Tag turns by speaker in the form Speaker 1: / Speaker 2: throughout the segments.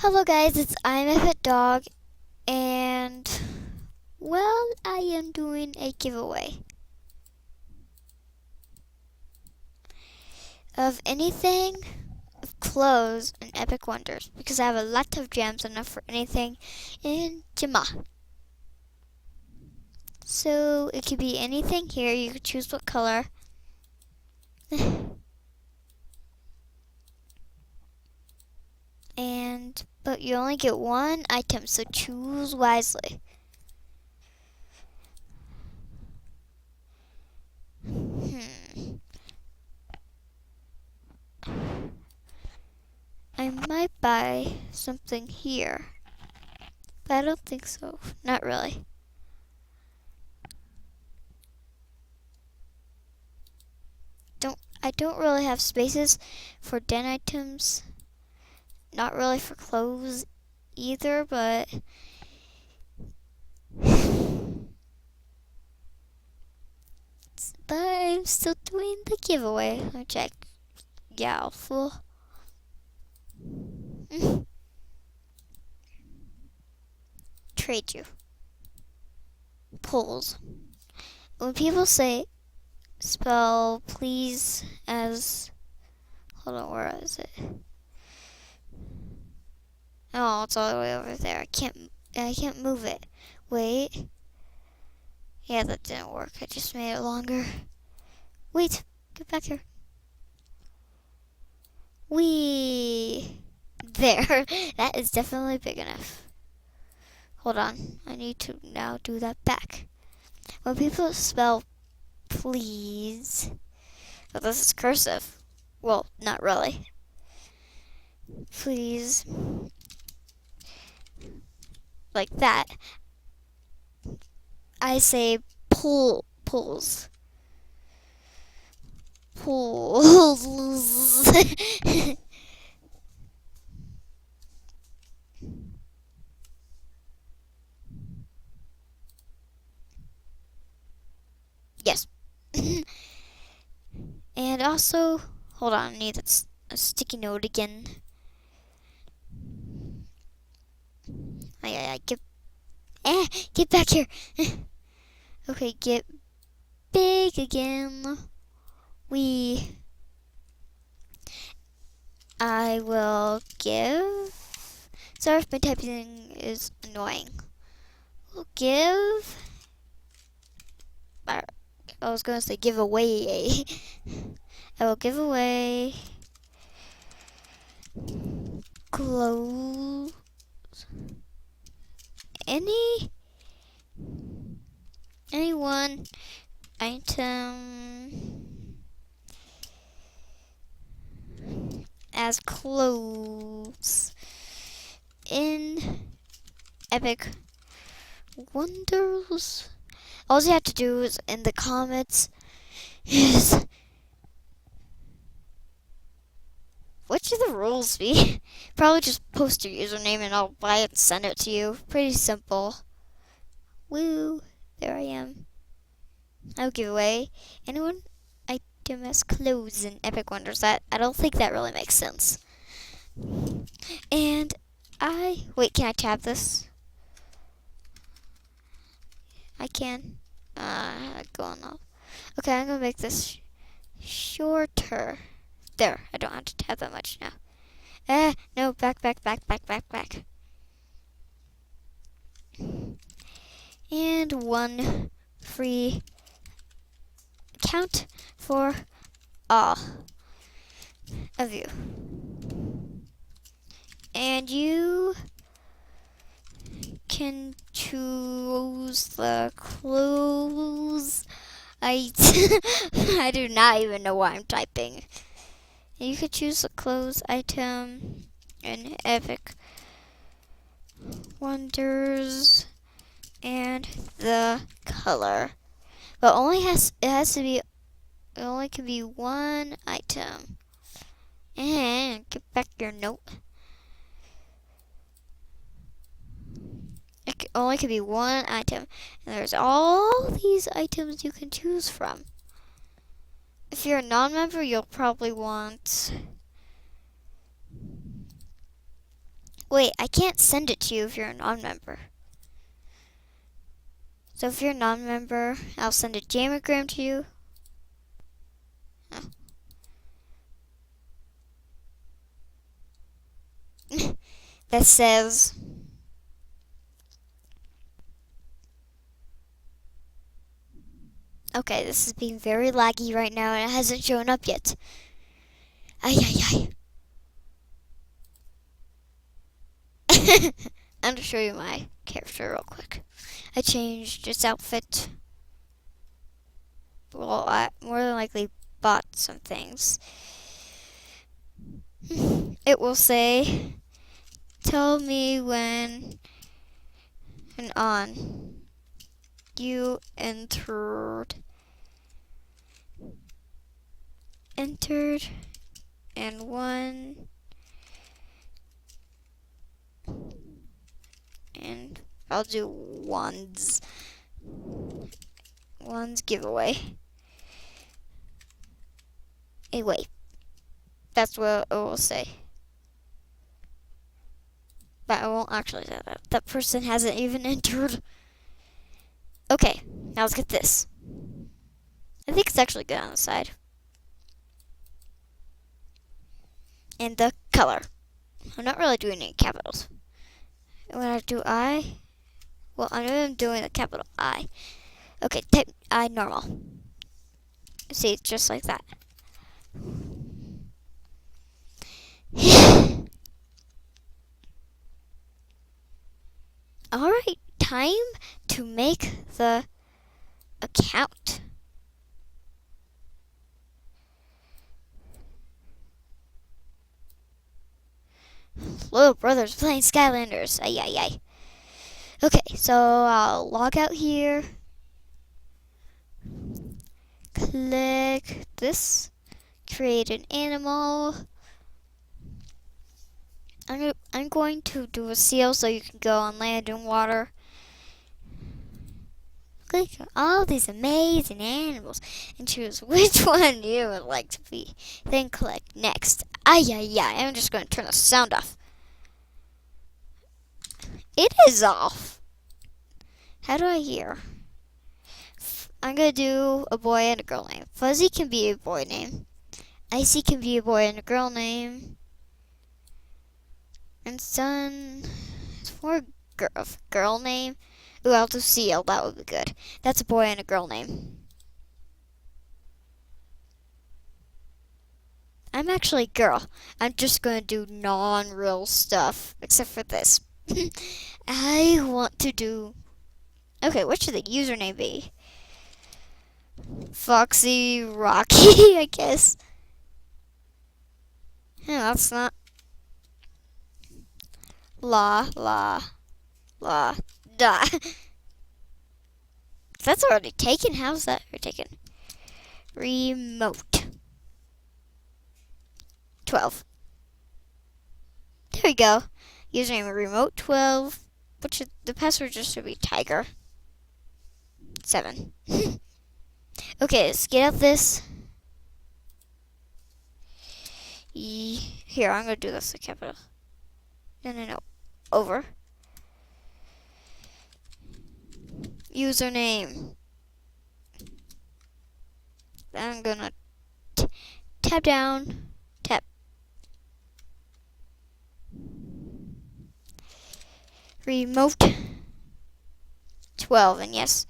Speaker 1: Hello guys, it's I'm a Fit Dog, and well, I am doing a giveaway of anything of clothes and Epic Wonders because I have a lot of gems enough for anything in Gemma. So it could be anything here. You could choose what color. But you only get one item, so choose wisely. Hmm. I might buy something here, but I don't think so. Not really. I don't really have spaces for den items. Not really for clothes either, but I'm still doing the giveaway. Let me check. Yeah, full. Trade you. Polls. When people say spell please as, hold on, where is it? Oh, it's all the way over there. I can't move it. Wait. Yeah, that didn't work. I just made it longer. Wait, get back here. Wee. There. That is definitely big enough. Hold on. I need to now do that back. When people spell please, oh, this is cursive. Well, not really. Please. Like that. I say pulls. Pulls. Yes. And also, hold on, I need a sticky note again. Get back here. Okay, get big again. I will give. Sorry if my typing is annoying. We'll give. I was going to say give away. I will give away clothes. Any one item as clothes in Epic Wonders. All you have to do is in the comments is what should the rules be? Probably just post your username and I'll buy it and send it to you. Pretty simple. Woo! There I am. I'll give away anyone item as clothes in Epic Wonders. That I don't think that really makes sense. And wait. Can I tab this? I can. Going off. Okay, I'm gonna make this shorter. There. I don't have to tab that much now. No, back. And one free account for all of you. And you can choose the clothes. I do not even know what I'm typing. You could choose the clothes item in Epic Wonders and the color. But it only can be one item. And get back your note. It only can be one item. And there's all these items you can choose from. If you're a non-member, you'll probably want Wait, I can't send it to you if you're a non-member. So if you're a non-member, I'll send a Jamagram to you. Oh. That says... Okay, this is being very laggy right now and it hasn't shown up yet. Ay, ay, ay. I'm gonna show you my character real quick. I changed its outfit. Well, I more than likely bought some things. It will say, tell me when and on you entered and won, and I'll do wands giveaway. Hey, wait, that's what it will say. But I won't actually say that. That person hasn't even entered. Okay, now let's get this. I think it's actually good on the side. And the color. I'm not really doing any capitals. When I do I, well, I'm doing a capital I. Okay, type I normal. See, it's just like that. Alright, time to make the account. Little brother's playing Skylanders. Ay, ay, ay. Okay, so I'll log out here. Click this. Create an animal. I'm going to do a seal so you can go on land and water. Click on all these amazing animals and choose which one you would like to be. Then click next. Ay, ay, ay. I'm just going to turn the sound off. It is off. How do I hear? I'm going to do a boy and a girl name. Fuzzy can be a boy name. Icy can be a boy and a girl name. And Sun is for a girl name. Ooh, I'll do Seal. That would be good. That's a boy and a girl name. I'm actually a girl. I'm just going to do non-real stuff. Except for this. I want to do... Okay, what should the username be? Foxy Rocky, I guess. Yeah, that's not... La, da. That's already taken. How's that taken? Remote. 12. There we go. Username remote 12. The password just should be tiger. 7. Okay, let's get out this. Here, I'm gonna do this in capital. No. Over. Username. I'm gonna tap down. Tap. Remote 12, and yes,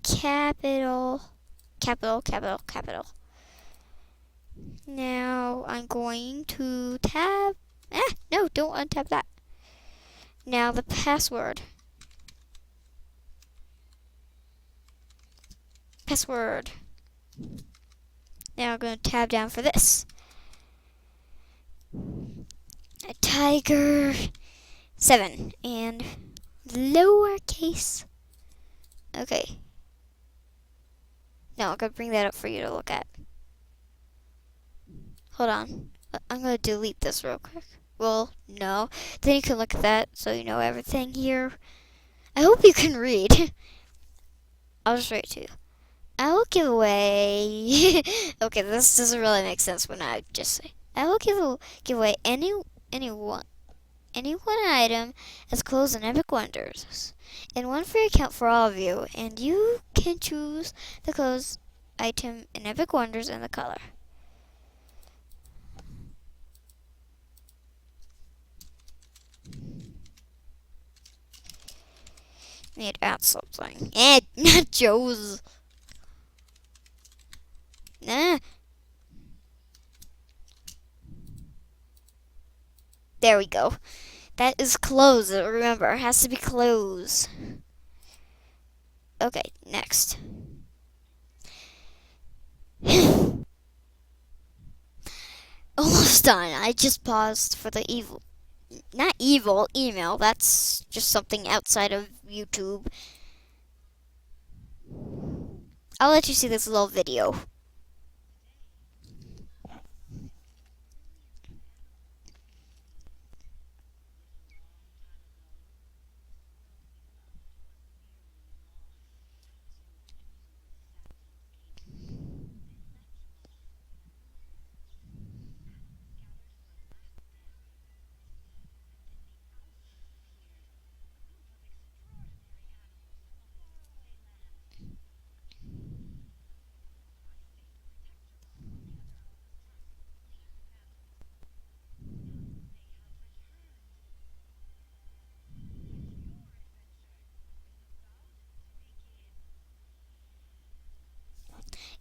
Speaker 1: capital. Now I'm going to tab. No, don't untap that. Now the password. Now I'm going to tab down for this. A tiger 7 and lowercase. Okay. Now I'm going to bring that up for you to look at. Hold on. I'm going to delete this real quick. Well, no. Then you can look at that so you know everything here. I hope you can read. I'll just write it to you. I will give away... Okay, this doesn't really make sense when I just say. I will give away anyone any one item as clothes and Epic Wonders, and one free account for all of you, and you can choose the clothes item in Epic Wonders and the color. Need to add something. Not Joe's. Nah. There we go. That is clothes. Remember, it has to be clothes. Okay, next. Almost done. I just paused for the not evil email. That's just something outside of YouTube. I'll let you see this little video.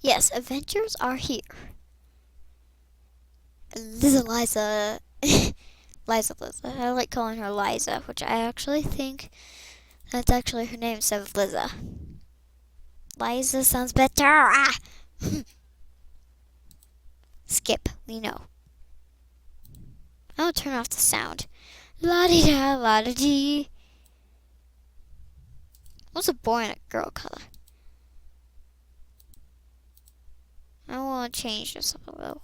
Speaker 1: Yes, adventures are here. Liza. Liza. I like calling her Liza, which I actually think that's actually her name instead of Liza. Liza sounds better. Ah! Skip, we know. I'll turn off the sound. La-di-da, la-di-dee. What's a boy and a girl color? I want to change this a little.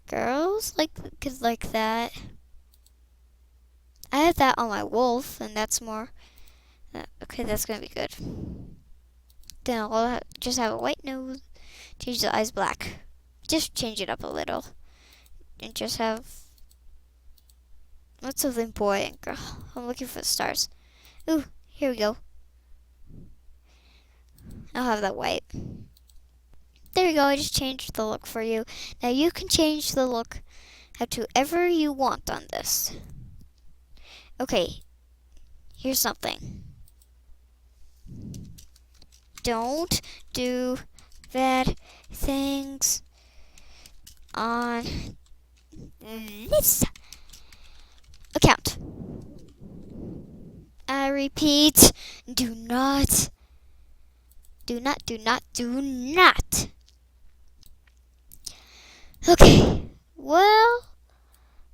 Speaker 1: Girls like that. I have that on my wolf, and that's more. Okay, that's gonna be good. Then I'll just have a white nose. Change the eyes black. Just change it up a little, and just have. What's something boy and girl? I'm looking for the stars. Ooh, here we go. I'll have that white. There we go, I just changed the look for you. Now you can change the look however you want on this. Okay, here's something. Don't do bad things on this account. I repeat, do not. Okay, well,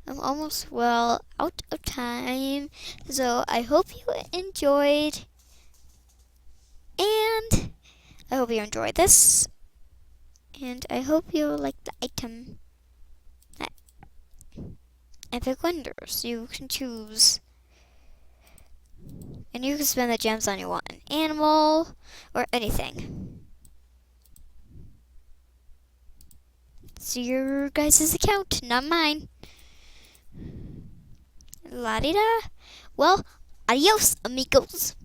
Speaker 1: I'm almost out of time, so I hope you enjoyed, and I hope you enjoyed this, and I hope you like the item at Epic Wonders. You can choose, and you can spend the gems on you want, an animal or anything. It's your guys' account, not mine. La-di-da. Well, adios, amigos.